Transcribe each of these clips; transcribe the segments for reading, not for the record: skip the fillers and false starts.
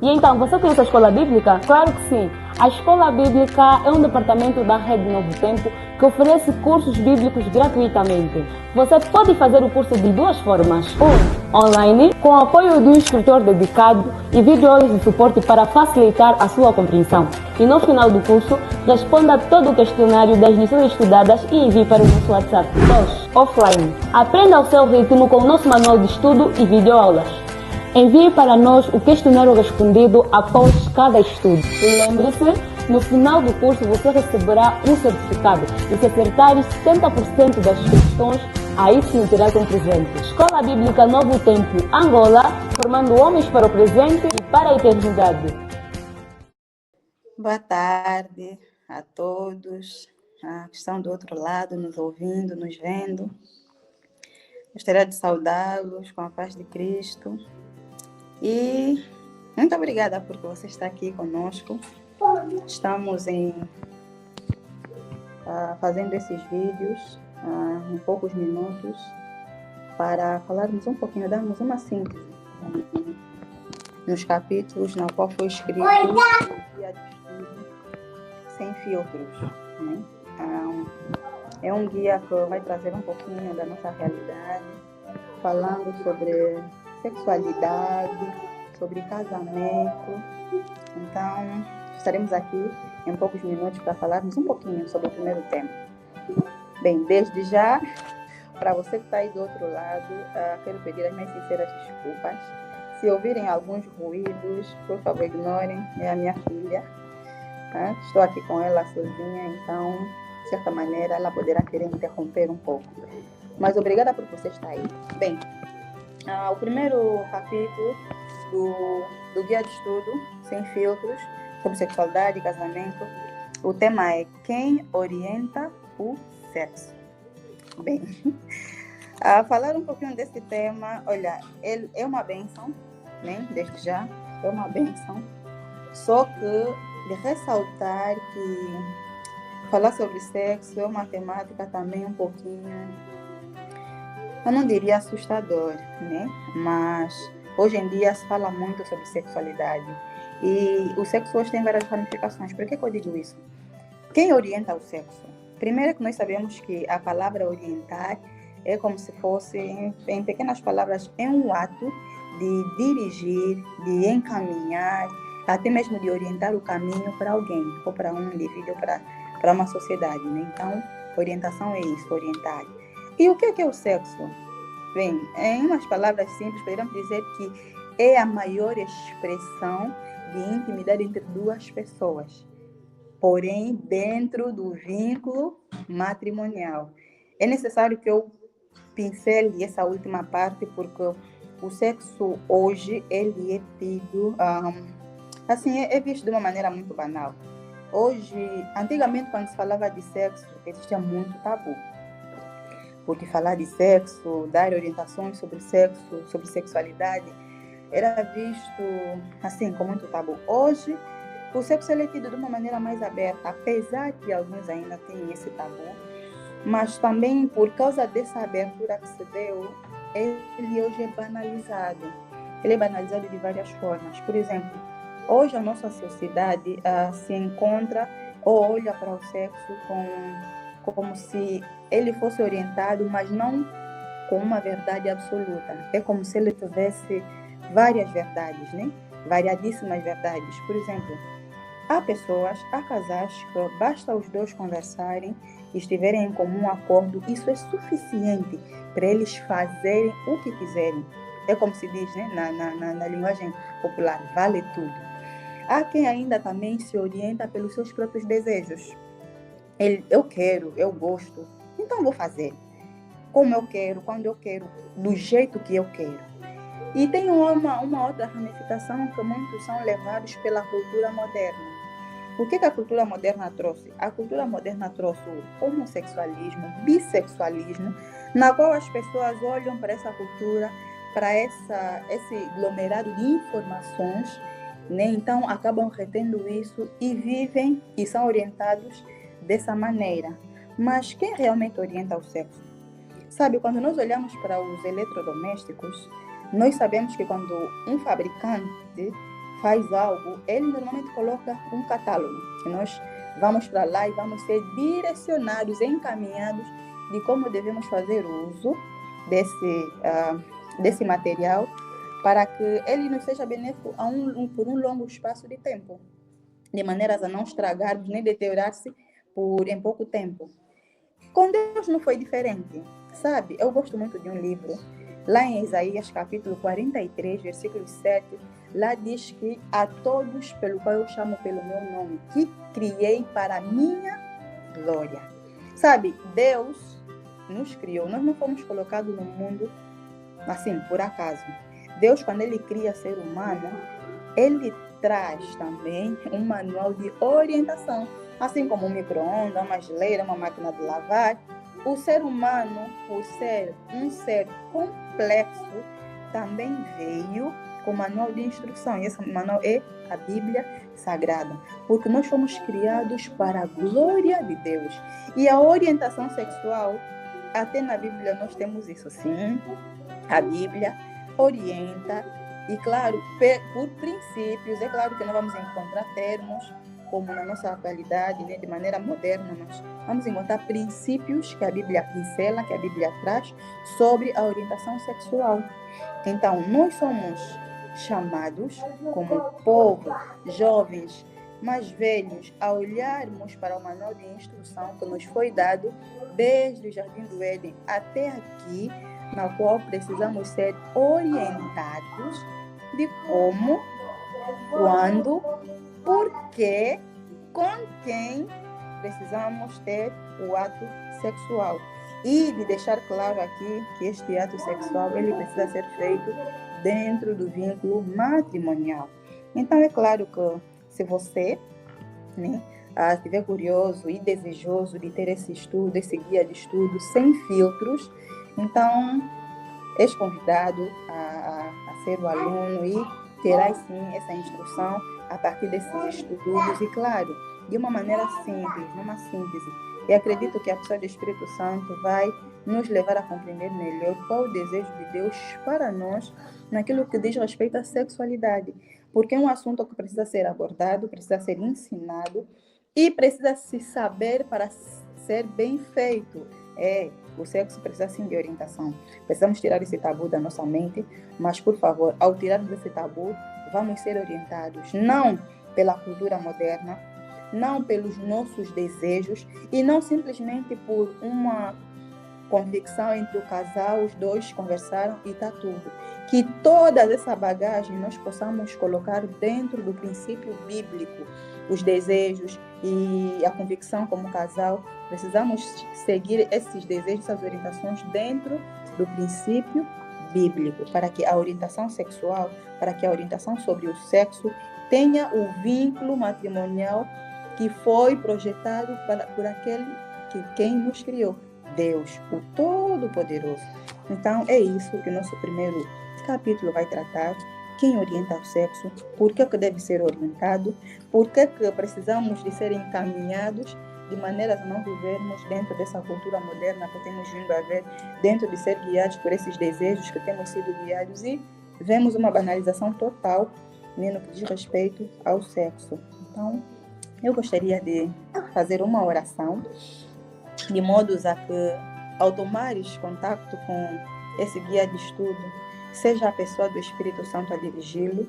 E então, você conhece a Escola Bíblica? Claro que sim. A Escola Bíblica é um departamento da Rede Novo Tempo que oferece cursos bíblicos gratuitamente. Você pode fazer o curso de duas formas. Online, com o apoio de um instrutor dedicado e videoaulas de suporte para facilitar a sua compreensão. E no final do curso, responda todo o questionário das lições estudadas e envie para o nosso WhatsApp. 2. Offline. Aprenda ao seu ritmo com o nosso manual de estudo e videoaulas. Envie para nós o questionário respondido após cada estudo. E lembre-se, no final do curso você receberá um certificado. E se acertares 70% das questões, aí sim terás um presente. Escola Bíblica Novo Tempo, Angola, formando homens para o presente e para a eternidade. Boa tarde a todos que estão do outro lado, nos ouvindo, nos vendo. Gostaria de saudá-los com a paz de Cristo. E muito obrigada porque você está aqui conosco. Estamos fazendo esses vídeos em poucos minutos para falarmos um pouquinho, darmos uma síntese nos capítulos na qual foi escrito o Guia de Estudo Sem Filtros, né? É um guia que vai trazer um pouquinho da nossa realidade, falando sobre sexualidade, sobre casamento. Então, estaremos aqui em poucos minutos para falarmos um pouquinho sobre o primeiro tema. Bem, desde já, para você que está aí do outro lado, quero pedir as minhas sinceras desculpas. Se ouvirem alguns ruídos, por favor, ignorem, é a minha filha. Estou aqui com ela sozinha, então, de certa maneira, ela poderá querer interromper um pouco. Mas obrigada por você estar aí. Bem, o primeiro capítulo do Guia de Estudo Sem Filtros, sobre sexualidade e casamento, o tema é Quem orienta o sexo? Bem, falar um pouquinho desse tema, olha, ele é uma bênção, né? Desde já, é uma bênção. Só que de ressaltar que falar sobre sexo é uma temática também um pouquinho, eu não diria assustador, né? Mas hoje em dia se fala muito sobre sexualidade. E o sexo hoje tem várias ramificações. Por que eu digo isso? Quem orienta o sexo? Primeiro que nós sabemos que a palavra orientar é como se fosse, em pequenas palavras, é um ato de dirigir, de encaminhar, até mesmo de orientar o caminho para alguém, ou para um indivíduo, para uma sociedade, né? Então, orientação é isso, orientar. E o que é o sexo? Bem, em umas palavras simples, poderíamos dizer que é a maior expressão de intimidade entre duas pessoas, porém dentro do vínculo matrimonial. É necessário que eu pincele essa última parte, porque o sexo hoje ele é tido, assim, é visto de uma maneira muito banal. Hoje, antigamente, quando se falava de sexo, existia muito tabu. Porque falar de sexo, dar orientações sobre sexo, sobre sexualidade, era visto assim, com muito tabu. Hoje, o sexo é tido de uma maneira mais aberta, apesar que alguns ainda têm esse tabu, mas também por causa dessa abertura que se deu, ele hoje é banalizado. Ele é banalizado de várias formas. Por exemplo, hoje a nossa sociedade se encontra ou olha para o sexo como se ele fosse orientado, mas não com uma verdade absoluta. É como se ele tivesse várias verdades, né? Variadíssimas verdades. Por exemplo, há pessoas, há casais que basta os dois conversarem e estiverem em comum acordo, isso é suficiente para eles fazerem o que quiserem. É como se diz, né? Na linguagem popular, vale tudo. Há quem ainda também se orienta pelos seus próprios desejos. Eu quero, eu gosto, então vou fazer como eu quero, quando eu quero, do jeito que eu quero. E tem uma outra ramificação que muitos são levados pela cultura moderna. O que a cultura moderna trouxe? A cultura moderna trouxe o homossexualismo, bissexualismo, na qual as pessoas olham para essa cultura, para esse aglomerado de informações, né? Então acabam retendo isso e vivem e são orientados dessa maneira. Mas quem realmente orienta o sexo? Sabe, quando nós olhamos para os eletrodomésticos, nós sabemos que quando um fabricante faz algo, ele normalmente coloca um catálogo, que nós vamos para lá e vamos ser direcionados, encaminhados de como devemos fazer uso desse material, para que ele nos seja benéfico por um longo espaço de tempo, de maneiras a não estragarmos nem deteriorar-se em pouco tempo. Com Deus não foi diferente, sabe? Eu gosto muito de um livro, lá em Isaías, capítulo 43, versículo 7, lá diz que a todos pelo qual eu chamo pelo meu nome, que criei para a minha glória. Sabe, Deus nos criou, nós não fomos colocados no mundo assim, por acaso. Deus, quando ele cria ser humano, ele traz também um manual de orientação, assim como um micro-ondas, uma geleira, uma máquina de lavar. O ser humano, por ser um ser complexo, também veio com manual de instrução. E esse manual é a Bíblia Sagrada, porque nós fomos criados para a glória de Deus. E a orientação sexual, até na Bíblia nós temos isso, sim. A Bíblia orienta, e claro, por princípios. É claro que não vamos encontrar termos como na nossa atualidade, né, de maneira moderna, nós vamos encontrar princípios que a Bíblia pincela, que a Bíblia traz sobre a orientação sexual. Então, nós somos chamados como povo, jovens, mais velhos, a olharmos para o manual de instrução que nos foi dado desde o Jardim do Éden até aqui, na qual precisamos ser orientados de como, quando, por que, com quem precisamos ter o ato sexual. E de deixar claro aqui que este ato sexual ele precisa ser feito dentro do vínculo matrimonial. Então, é claro que se você, né, estiver curioso e desejoso de ter esse estudo, esse guia de estudo sem filtros, então és convidado a ser o aluno e terás sim essa instrução a partir desses estudos, e claro, de uma maneira simples, numa síntese. E acredito que a pessoa do Espírito Santo vai nos levar a compreender melhor qual o desejo de Deus para nós naquilo que diz respeito à sexualidade, porque é um assunto que precisa ser abordado, precisa ser ensinado e precisa se saber para ser bem feito. O sexo precisa sim de orientação. Precisamos tirar esse tabu da nossa mente, mas, por favor, ao tirarmos esse tabu, vamos ser orientados, não pela cultura moderna, não pelos nossos desejos e não simplesmente por uma convicção entre o casal, os dois conversaram e está tudo. Que toda essa bagagem nós possamos colocar dentro do princípio bíblico, os desejos e a convicção como casal. Precisamos seguir esses desejos, essas orientações dentro do princípio bíblico, para que a orientação sexual, para que a orientação sobre o sexo tenha o vínculo matrimonial que foi projetado por aquele quem nos criou, Deus, o Todo-Poderoso. Então, é isso que o nosso primeiro capítulo vai tratar. Quem orienta o sexo, por que deve ser orientado, por que precisamos de ser encaminhados de maneira a não vivermos dentro dessa cultura moderna que temos vindo a ver, dentro de ser guiados por esses desejos que temos sido guiados, e vemos uma banalização total, né, no que diz respeito ao sexo. Então, eu gostaria de fazer uma oração, de modos a que, ao tomares contato com esse guia de estudo, seja a pessoa do Espírito Santo a dirigi-lo,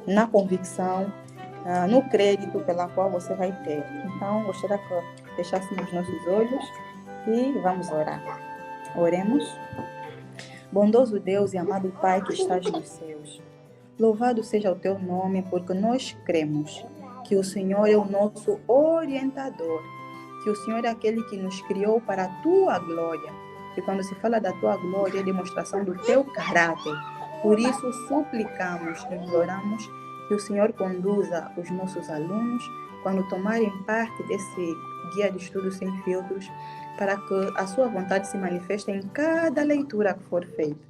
na convicção, no crédito pela qual você vai ter. Então, gostaria que fechássemos nossos olhos e vamos orar. Oremos. Bondoso Deus e amado Pai que estás nos céus, louvado seja o teu nome, porque nós cremos que o Senhor é o nosso orientador, que o Senhor é aquele que nos criou para a tua glória. E quando se fala da tua glória, é demonstração do teu caráter. Por isso, suplicamos, imploramos que o Senhor conduza os nossos alunos, quando tomarem parte desse guia de estudo sem filtros, para que a sua vontade se manifeste em cada leitura que for feita.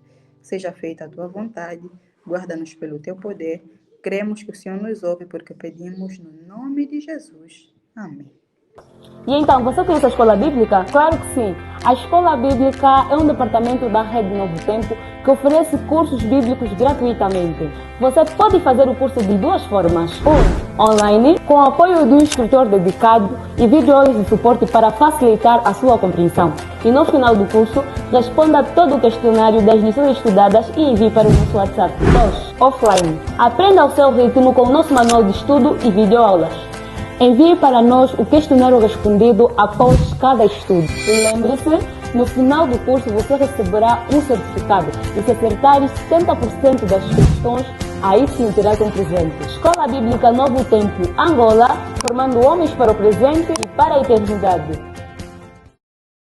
Seja feita a tua vontade, guarda-nos pelo teu poder. Cremos que o Senhor nos ouve, porque pedimos no nome de Jesus. Amém. E então, você conhece a Escola Bíblica? Claro que sim! A Escola Bíblica é um departamento da Rede Novo Tempo que oferece cursos bíblicos gratuitamente. Você pode fazer o curso de duas formas. Online, com o apoio de um instrutor dedicado e videoaulas de suporte para facilitar a sua compreensão. E no final do curso, responda todo o questionário das lições estudadas e envie para o nosso WhatsApp. 2. Offline. Aprenda ao seu ritmo com o nosso manual de estudo e videoaulas. Envie para nós o questionário respondido após cada estudo. E lembre-se, no final do curso você receberá um certificado. E se acertar 70% das questões, aí sim terá um presente. Escola Bíblica Novo Tempo, Angola, formando homens para o presente e para a eternidade.